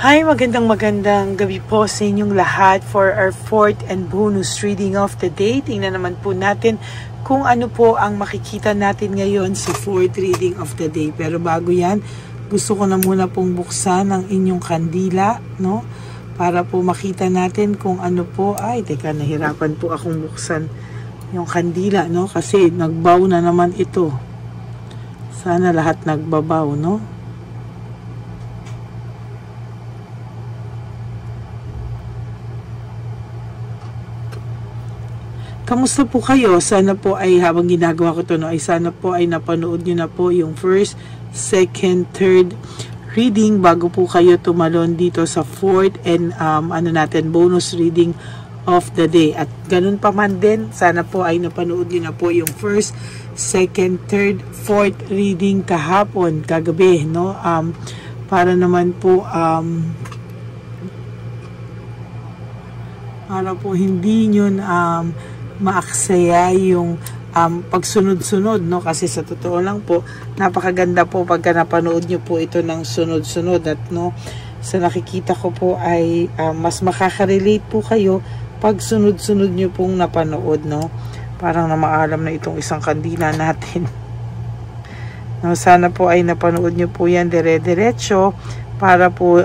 Hi, magandang gabi po sa inyong lahat for our fourth and bonus reading of the day. Tingnan naman po natin kung ano po ang makikita natin ngayon sa fourth reading of the day. Pero bago yan, gusto ko na muna pong buksan ang inyong kandila, no? Para po makita natin kung ano po. Ay, teka, nahirapan po akong buksan yung kandila, no? Kasi nagbaw na naman ito. Sana lahat nagbabaw, no? Kamusta po kayo? Sana po ay habang ginagawa ko ito, no, ay sana po ay napanood nyo na po yung first, second, third reading bago po kayo tumalon dito sa fourth and bonus reading of the day. At ganun pa man din, sana po ay napanood nyo na po yung first, second, third, fourth reading kahapon, kagabi, no? Para naman po para po hindi nyo maaksaya yung pagsunod-sunod, no? Kasi sa totoo lang po, napakaganda po pagka napanood nyo po ito ng sunod-sunod at no, sa nakikita ko po ay mas makaka-relate po kayo pag sunod-sunod nyo pong napanood, no? Parang na maalam na itong isang kandila natin. No, sana po ay napanood nyo po yan dire-diretso para po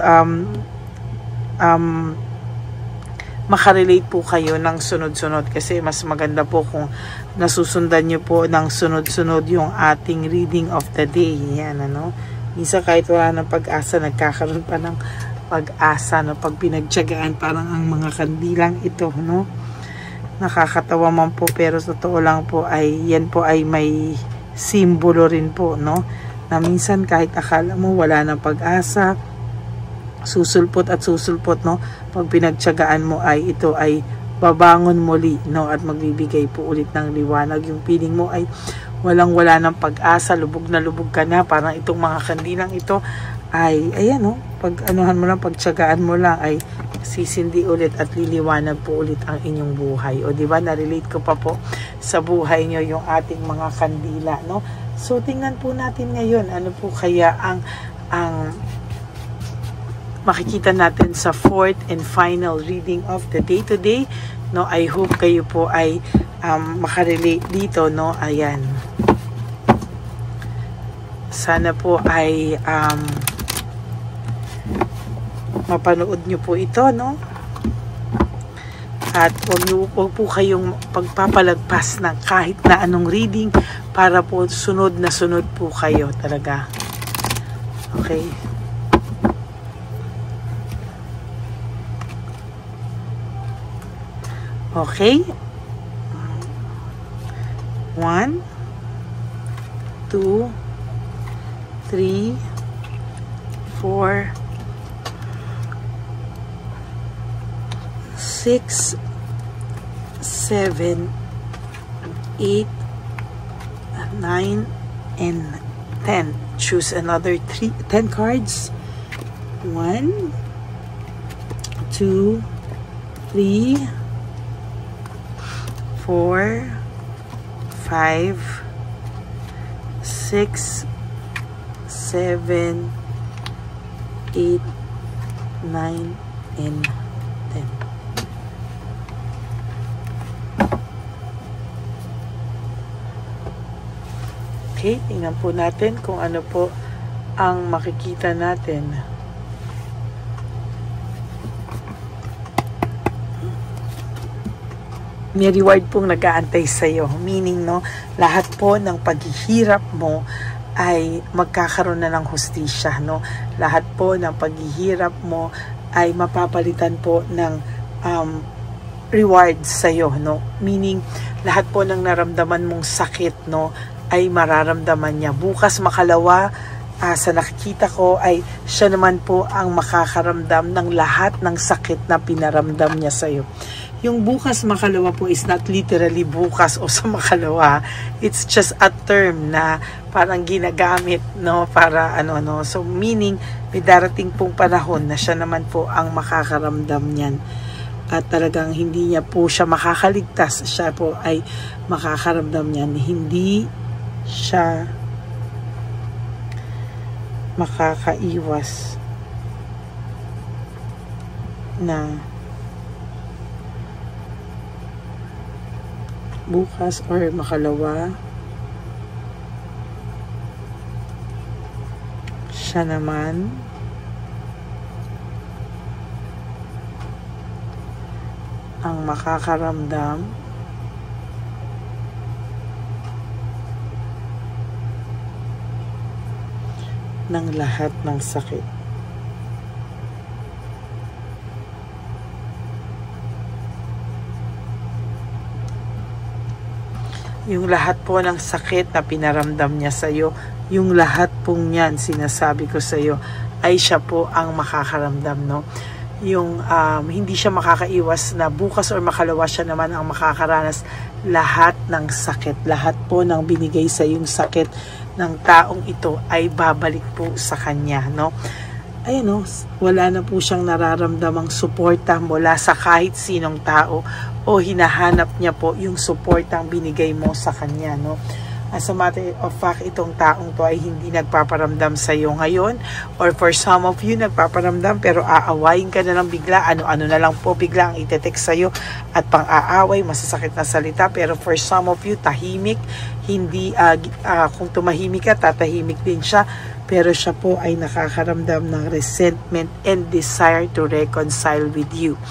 makarelate po kayo ng sunod-sunod kasi mas maganda po kung nasusundan nyo po ng sunod-sunod yung ating reading of the day. Yan, ano? Minsan kahit wala ng pag-asa, nagkakaroon pa ng pag-asa, no? Pag pinagtiyagaan parang ang mga kandilang ito, no? Nakakatawa man po pero totoo lang po ay yan po ay may simbolo rin po, no? Na minsan kahit akala mo wala ng pag-asa, susulpot at susulpot, no? Pag pinagtiyagaan mo ay ito ay babangon muli, no? At magbibigay po ulit ng liwanag. Yung feeling mo ay walang-wala ng pag-asa, lubog na lubog ka na, parang itong mga kandilang ito ay, ayan, no? Pag anuhan mo lang, pagtiyagaan mo lang ay sisindi ulit at liliwanag po ulit ang inyong buhay. O diba, na-relate ko pa po sa buhay nyo yung ating mga kandila, no? So, tingnan po natin ngayon, ano po kaya ang makikita natin sa fourth and final reading of the day today, no? I hope kayo po ay makarelate dito, no? Ayan, sana po ay mapanood nyo po ito, no? At huwag po kayong pagpapalagpas ng kahit na anong reading para po sunod na sunod po kayo talaga. Okay, okay. 1, 2, 3, 4, 6, 7, 8, 9, and 10. Choose another 10 cards. 1, 2, 3, 4, 5, 6, 7, 8, 9, and 10. Okay, tingnan po natin kung ano po ang makikita natin. May reward pong nag-aantay sa'yo. Meaning, no, lahat po ng paghihirap mo ay magkakaroon na ng hustisya, no? Lahat po ng paghihirap mo ay mapapalitan po ng reward sa'yo, no? Meaning, lahat po ng naramdaman mong sakit, no, ay mararamdaman niya. Bukas makalawa, sa nakikita ko ay siya naman po ang makakaramdam ng lahat ng sakit na pinaramdam niya sa'yo. Yung bukas makalawa po is not literally bukas o sa makalawa. It's just a term na parang ginagamit, no, para ano. So meaning, may darating pong panahon na siya naman po ang makakaramdam niyan. At talagang hindi niya po siya makakaligtas. Siya po ay makakaramdam niyan. Hindi siya makakaiwas na bukas or makalawa siya naman ang makakaramdam ng lahat ng sakit. Yung lahat po ng sakit na pinaramdam niya sa iyo, yung lahat pong yan, sinasabi ko sa iyo, ay siya po ang makakaramdam, no? Yung hindi siya makakaiwas na bukas or makalawa siya naman ang makakaranas lahat ng sakit. Lahat po ng binigay sa yung sakit ng taong ito ay babalik po sa kanya, no? Ayun, no? Wala na po siyang nararamdamang suporta mula sa kahit sinong tao o hinahanap niya po yung suportang binigay mo sa kanya, no? As a matter of fact, itong taong to ay hindi nagpaparamdam sa iyo ngayon, or for some of you nagpaparamdam pero aawayin ka na lang bigla, ano-ano na lang po bigla ang itetext sa iyo at pang-aaway, masasakit na salita. Pero for some of you, tahimik, hindi kung tumahimik ka, tatahimik din siya, pero siya po ay nakakaramdam ng resentment and desire to reconcile with you.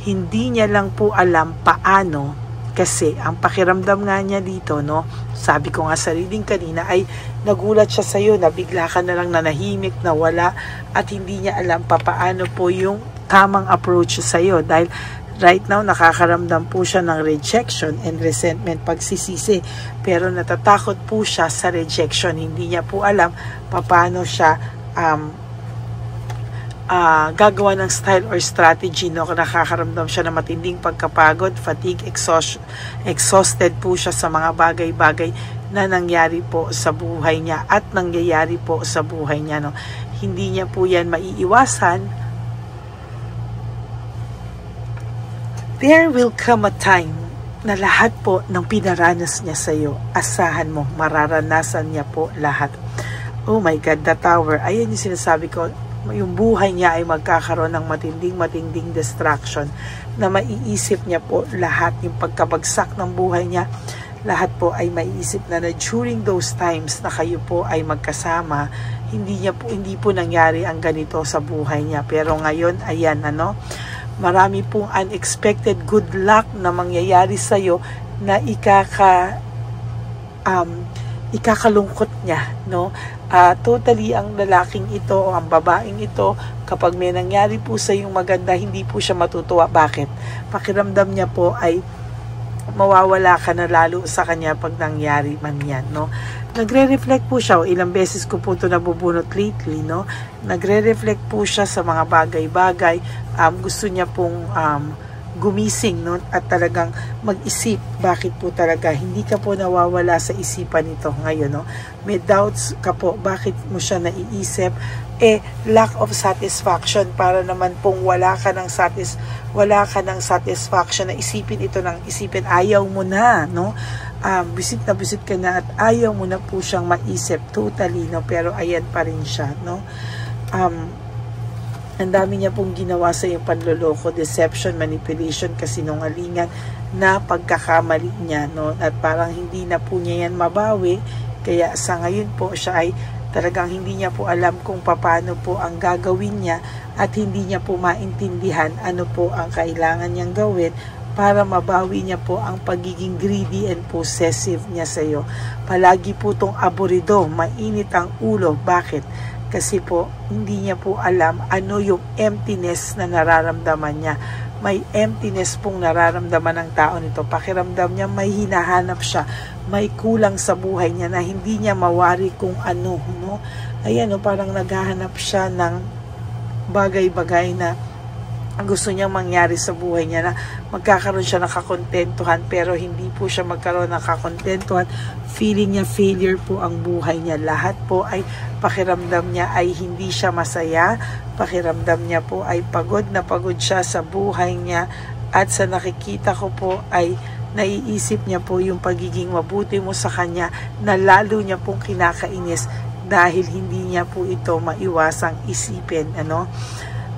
Hindi niya lang po alam paano. Kasi ang pakiramdam nga niya dito, no, sabi ko nga sa reading kanina, ay nagulat siya sa iyo na bigla ka na lang nanahimik, nawala, at hindi niya alam paano po yung tamang approach sa iyo. Dahil right now, nakakaramdam po siya ng rejection and resentment, pagsisisi. Pero natatakot po siya sa rejection. Hindi niya po alam paano siya gagawa ng style or strategy, no? Nakakaramdam siya ng matinding pagkapagod, fatigue, exhausted po siya sa mga bagay-bagay na nangyari po sa buhay niya at nangyayari po sa buhay niya, no? Hindi niya po yan maiiwasan. There will come a time na lahat po ng pinaranas niya sa iyo, asahan mo, mararanasan niya po lahat. Oh my God, the Tower. Ayan yung sinasabi ko, yung buhay niya ay magkakaroon ng matinding distraction na maiisip niya po lahat, yung pagkabagsak ng buhay niya, lahat po ay maiisip na during those times na kayo po ay magkasama, hindi po nangyari ang ganito sa buhay niya. Pero ngayon, ayan, marami pong unexpected good luck na mangyayari sa iyo na ikakalungkot niya, no? Totally ang lalaking ito o ang babaeng ito, kapag may nangyari po sa yung maganda, hindi po siya matutuwa. Bakit? Pakiramdam niya po ay mawawala ka na lalo sa kanya pag nangyari man yan, no? Nagre-reflect po siya, o ilang beses ko po ito nabubunot lately, no? Nagre-reflect po siya sa mga bagay-bagay. Gusto niya pong gumising, no? At talagang mag-isip, bakit po talaga hindi ka po nawawala sa isipan nito ngayon, no? May doubts ka po, bakit mo siya naiisip? Lack of satisfaction, para naman pong wala ka ng satisfaction na isipin ito ng isipin, ayaw mo na, no? Bisit na bisit ka na at ayaw mo na po siyang maisip totally, no? Pero ayan pa rin siya, no? Ang dami niya pong ginawa sa yung panloloko, deception, manipulation, kasinungalingan na pagkakamali niya, no? At parang hindi na po niya yan mabawi. Kaya sa ngayon po siya ay talagang hindi niya po alam kung paano po ang gagawin niya at hindi niya po maintindihan ano po ang kailangan niyang gawin para mabawi niya po ang pagiging greedy and possessive niya sa iyo. Palagi po itong aburido, mainit ang ulo. Bakit? Kasi po, hindi niya po alam ano yung emptiness na nararamdaman niya. May emptiness pong nararamdaman ng tao nito. Pakiramdam niya may hinahanap siya. May kulang sa buhay niya na hindi niya mawari kung ano, no? Ayan, no, parang naghahanap siya ng bagay-bagay na gusto niyang mangyari sa buhay niya, na magkakaroon siya ng kakontentuhan, pero hindi po siya magkaroon ng kakontentuhan. Feeling niya failure po ang buhay niya. Lahat po ay pakiramdam niya ay hindi siya masaya. Pakiramdam niya po ay pagod na pagod siya sa buhay niya. At sa nakikita ko po ay naiisip niya po yung pagiging mabuti mo sa kanya na lalo niya pong kinakainis dahil hindi niya po ito maiwasang isipin, ano?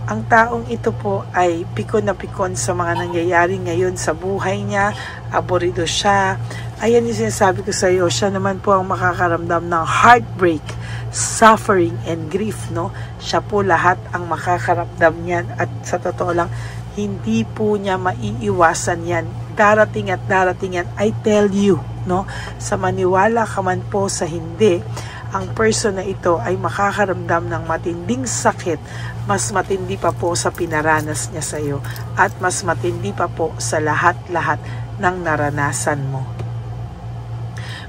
Ang taong ito po ay pikon na pikon sa mga nangyayari ngayon sa buhay niya, aborido siya. Ayan yung sinasabi ko sa iyo, siya naman po ang makakaramdam ng heartbreak, suffering, and grief, no? Siya po lahat ang makakaramdam niyan, at sa totoo lang, hindi po niya maiiwasan yan. Darating at darating yan, I tell you, no? Sa maniwala ka man po sa hindi, ang person na ito ay makakaramdam ng matinding sakit, mas matindi pa po sa pinaranas niya sa iyo, at mas matindi pa po sa lahat-lahat ng naranasan mo.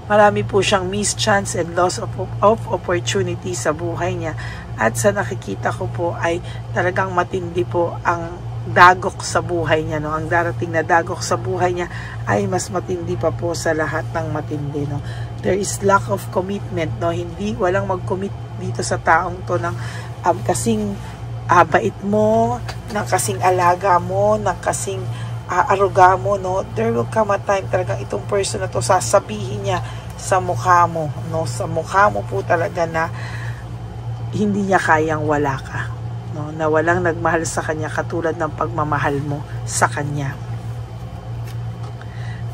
Marami po siyang missed chance and loss of opportunity sa buhay niya, at sa nakikita ko po ay talagang matindi po ang dagok sa buhay niya, no? Ang darating na dagok sa buhay niya ay mas matindi pa po sa lahat ng matindi, no? There is lack of commitment, no? Walang mag-commit dito sa taong to ng kasing bait mo, ng kasing alaga mo, ng kasing aruga mo, no? There will come a time talagang itong person na to sasabihin niya sa mukha mo, no? Sa mukha mo po talaga na hindi niya kayang wala ka, no? Na walang nagmahal sa kanya katulad ng pagmamahal mo sa kanya.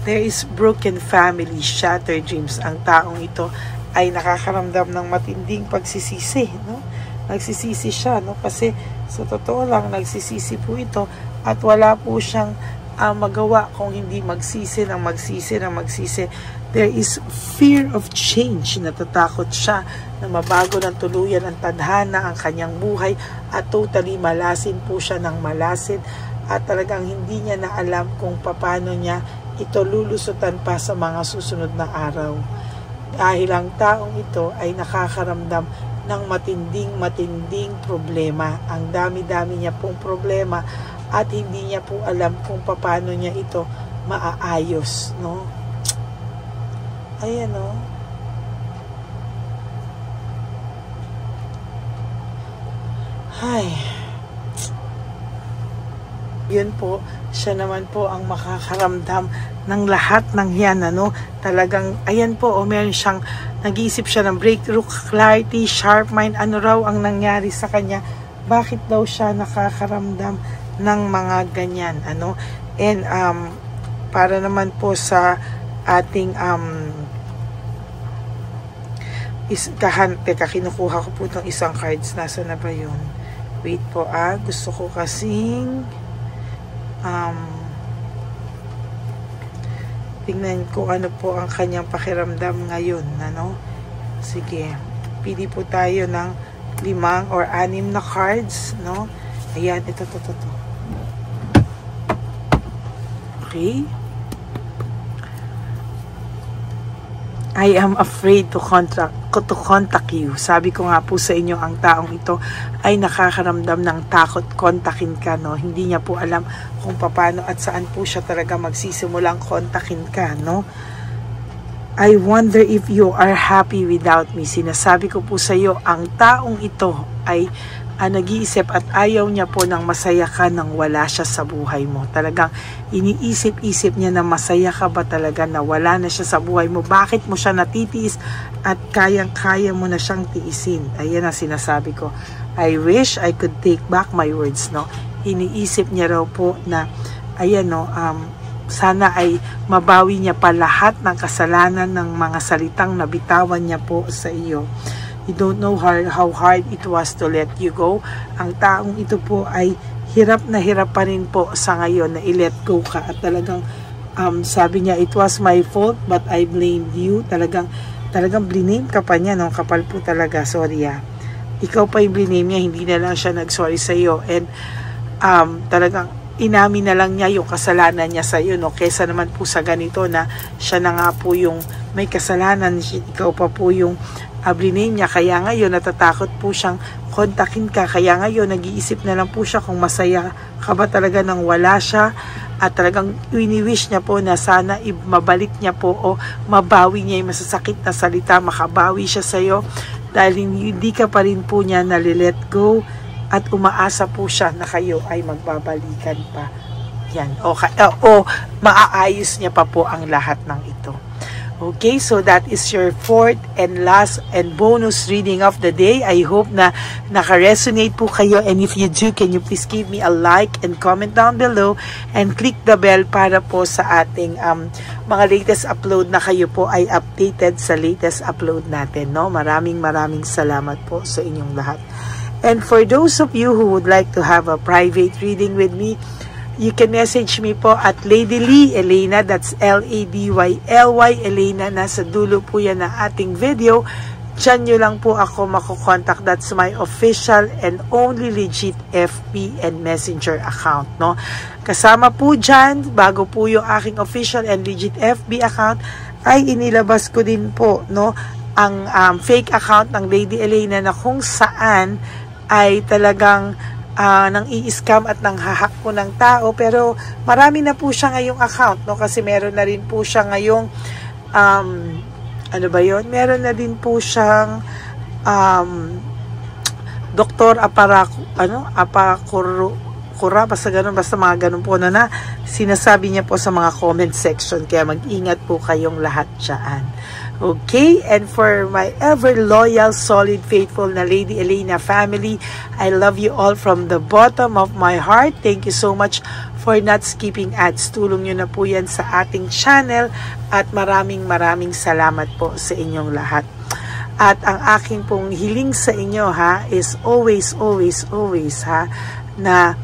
There is broken family, shattered dreams. Ang taong ito ay nakakaramdam ng matinding pagsisisi, no? Nagsisisi siya, no? Kasi sa totoo lang, nagsisisi po ito, at wala po siyang magawa kung hindi magsisi ng magsisi. There is fear of change. Natatakot siya na mabago ng tuluyan ang tadhana, ang kanyang buhay, at totally malasin po siya ng malasin, at talagang hindi niya na alam kung paano niya ito lulusutan pa sa mga susunod na araw. Dahil ang taong ito ay nakakaramdam ng matinding problema. Ang dami-dami niya pong problema, at hindi niya po alam kung paano niya ito maaayos, no? Ayan, no? Ay. Yun po, siya naman po ang makakaramdam ng lahat ng yan, ano? Talagang, ayan po, meron siyang, nag-iisip siya ng breakthrough, clarity, sharp mind. Ano raw ang nangyari sa kanya? Bakit daw siya nakakaramdam ng mga ganyan, ano? And para naman po sa ating teka, kinukuha ko po itong isang cards. Nasa na ba yun? Wait po, gusto ko kasing tingnan ko ano po ang kanyang pakiramdam ngayon, ano? Sige, pili po tayo ng 5 or 6 na cards, no? Ayan, ito. Okay. I am afraid to contact you. Sabi ko nga po sa inyo, ang taong ito ay nakakaramdam ng takot kontakin ka, no? Hindi niya po alam kung paano at saan po siya talaga magsisimulang kontakin ka, no? I wonder if you are happy without me. Sinasabi ko po sa iyo, ang taong ito ay nag-iisip at ayaw niya po ng masaya ka nang wala siya sa buhay mo. Talagang iniisip-isip niya na masaya ka ba talaga na wala na siya sa buhay mo. Bakit mo siya natitiis at kayang-kaya mo na siyang tiisin? Ayan ang sinasabi ko. I wish I could take back my words, no? Iniisip niya raw po na, ayan, no, sana ay mabawi niya pa lahat ng kasalanan ng mga salitang nabitawan niya po sa iyo. You don't know how hard it was to let you go. Ang taong ito po ay hirap pa rin po sa ngayon na i-let go ka. At talagang sabi niya, it was my fault but I blamed you. Talagang blame ka pa niya, no? Kapal po talaga, sorry Ikaw pa yung blame niya, hindi na lang siya nag-sorry sa iyo. And talagang inamin na lang niya yung kasalanan niya sa iyo, no? Kesa naman po sa ganito na siya na nga po yung may kasalanan, ikaw pa po yung blame niya. Kaya ngayon natatakot po siyang kontakin ka. Kaya ngayon nag-iisip na lang po siya kung masaya ka ba talaga nang wala siya, at talagang wini-wish niya po na sana mabalik niya po o mabawi niya yung masasakit na salita, makabawi siya sa iyo, dahil hindi ka pa rin po niya nalilet go, at umaasa po siya na kayo ay magbabalikan pa. Yan. O maaayos niya pa po ang lahat ng ito. Okay, so that is your fourth and last and bonus reading of the day. I hope na naka-resonate po kayo, and if you do, can you please give me a like and comment down below and click the bell para po sa ating mga latest upload na kayo po ay updated sa latest upload natin, no? Maraming salamat po sa inyong lahat. And for those of you who would like to have a private reading with me, you can message me po at Lady Lee Elena, that's L-A-D-Y-L-Y Elena, nasa dulo po yan ng ating video. Diyan nyo lang po ako makukontak. That's my official and only legit FB and Messenger account, no? Kasama po dyan, bago po yung aking official and legit FB account, ay inilabas ko din po, no, ang fake account ng Lady Elena na kung saan ay talagang nang i-scam at nang hahack po ng tao, pero marami na po siya ngayong account, no, kasi meron na rin po siya ngayong ano ba yon? Meron na din po siyang Dr. Apakura, basta ganun, basta mga ganun po na sinasabi niya po sa mga comment section, kaya mag-ingat po kayong lahat dyan. Okay, and for my ever loyal, solid, faithful na Lady Elena family, I love you all from the bottom of my heart. Thank you so much for not skipping ads. Tulong nyo na po yan sa ating channel, at maraming salamat po sa inyong lahat. At ang aking pong hiling sa inyo, ha, is always ha, na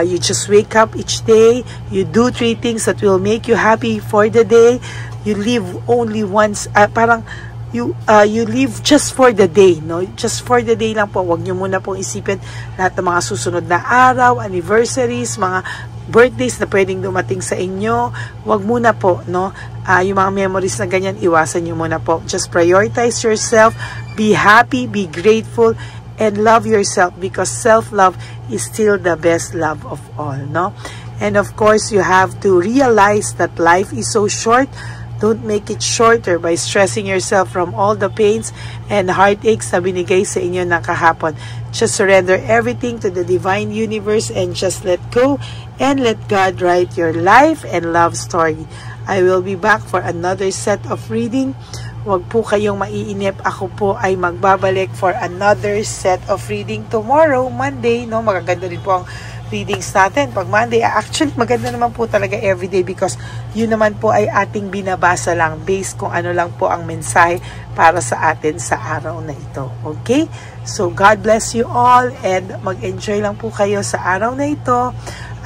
you just wake up each day, you do 3 things that will make you happy for the day. You live only once, parang you live just for the day, no? Just for the day lang po. Huwag nyo muna pong isipin lahat ng mga susunod na araw, anniversaries, mga birthdays na pwedeng dumating sa inyo. Huwag muna po, no? Yung mga memories na ganyan, iwasan nyo muna po. Just prioritize yourself, be happy, be grateful, and love yourself, because self-love is still the best love of all, no? And of course, you have to realize that life is so short. Don't make it shorter by stressing yourself from all the pains and heartaches na binigay sa inyo ng kahapon. Just surrender everything to the divine universe and just let go and let God write your life and love story. I will be back for another set of reading. Huwag po kayong maiinip. Ako po ay magbabalik for another set of reading tomorrow, Monday, no? Magaganda rin po ang readings natin pag Monday. Actually, maganda naman po talaga everyday, because yun naman po ay ating binabasa lang based kung ano lang po ang mensahe para sa atin sa araw na ito. Okay? So, God bless you all, and mag-enjoy lang po kayo sa araw na ito.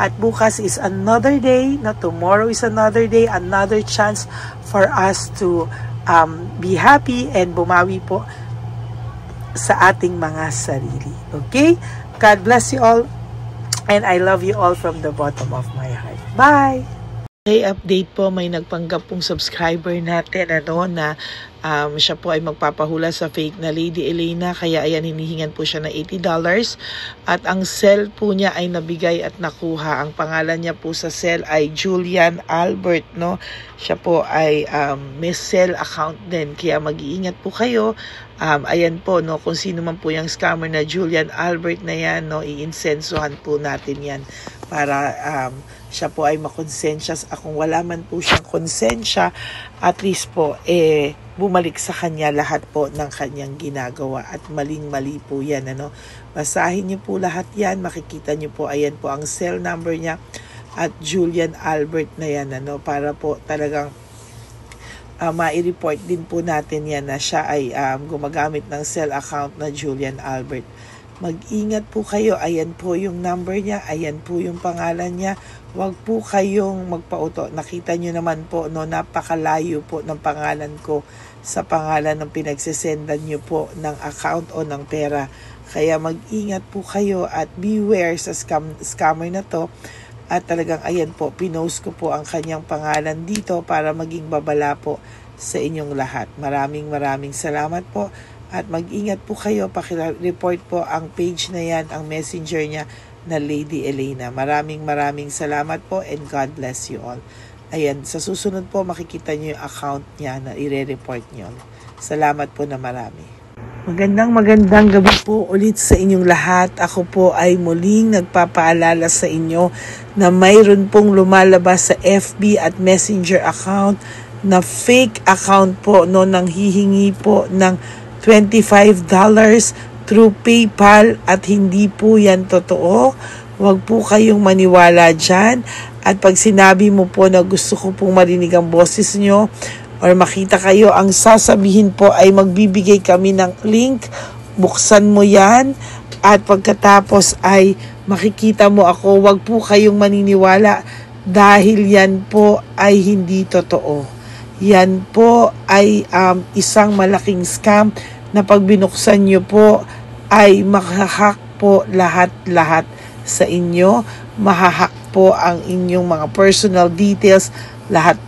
At bukas is another day, na tomorrow is another day, another chance for us to be happy and bumawi po sa ating mga sarili. Okay? God bless you all. And I love you all from the bottom of my heart. Bye! Okay, update po, may nagpanggap pong subscriber natin, na siya po ay magpapahula sa fake na Lady Elena, kaya ayan, hinihingan po siya ng $80, at ang cell po niya ay nabigay at nakuha. Ang pangalan niya po sa cell ay Julian Albert, no? Siya po ay may cell account din, kaya mag-iingat po kayo. Ayan po, no, kung sino man po yung scammer na Julian Albert na yan, no, iinsensuhan po natin yan para siya po ay makonsensya. Kung wala man po siyang konsensya, at least po bumalik sa kanya lahat po ng kanyang ginagawa, at maling-mali po yan, ano. Basahin niyo po lahat yan, makikita niyo po, ayan po ang cell number niya at Julian Albert na yan, ano, para po talagang ma-report din po natin yan na siya ay gumagamit ng cell account na Julian Albert. Mag-ingat po kayo. Ayan po yung number niya. Ayan po yung pangalan niya. Huwag po kayong magpauto. Nakita nyo naman po, no, napakalayo po ng pangalan ko sa pangalan ng pinagsisendan nyo po ng account o ng pera. Kaya mag-ingat po kayo at beware sa scammer na to. At talagang ayan po, pinost ko po ang kanyang pangalan dito para maging babala po sa inyong lahat. Maraming salamat po. At mag-ingat po kayo, pakireport po ang page na yan, ang messenger niya na Lady Elena. Maraming salamat po, and God bless you all. Ayan, sa susunod po makikita niyo yung account niya na i-report niyo. Salamat po na marami. Magandang gabi po ulit sa inyong lahat. Ako po ay muling nagpapaalala sa inyo na mayroon pong lumalabas sa FB at Messenger account na fake account po, no, nang hihingi po ng $25 through PayPal at hindi po yan totoo. Huwag po kayong maniwala dyan. At pag sinabi mo po na gusto ko pong marinig ang boses nyo or makita kayo, ang sasabihin po ay magbibigay kami ng link. Buksan mo yan at pagkatapos ay makikita mo ako. Huwag po kayong maniniwala dahil yan po ay hindi totoo. Yan po ay isang malaking scam na pag binuksan nyo po ay makahack po lahat-lahat sa inyo. Mahahack po ang inyong mga personal details. Lahat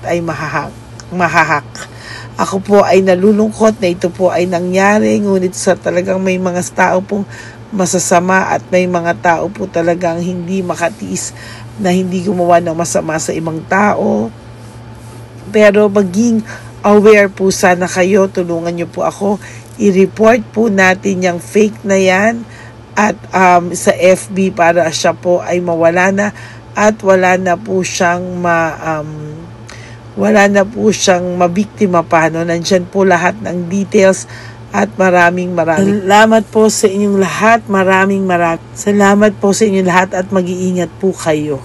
ay mahahack. Ako po ay nalulungkot na ito po ay nangyari, ngunit sa talagang may mga tao pong masasama at may mga tao po talagang hindi makatiis na hindi gumawa ng masama sa ibang tao. Pero maging aware po sana kayo, tulungan nyo po ako, i-report po natin yung fake na yan at sa FB para siya po ay mawala na at wala na po siyang mabiktima pa, no? Nandyan po lahat ng details at maraming salamat po sa inyong lahat. Maraming salamat po sa inyong lahat at mag-iingat po kayo.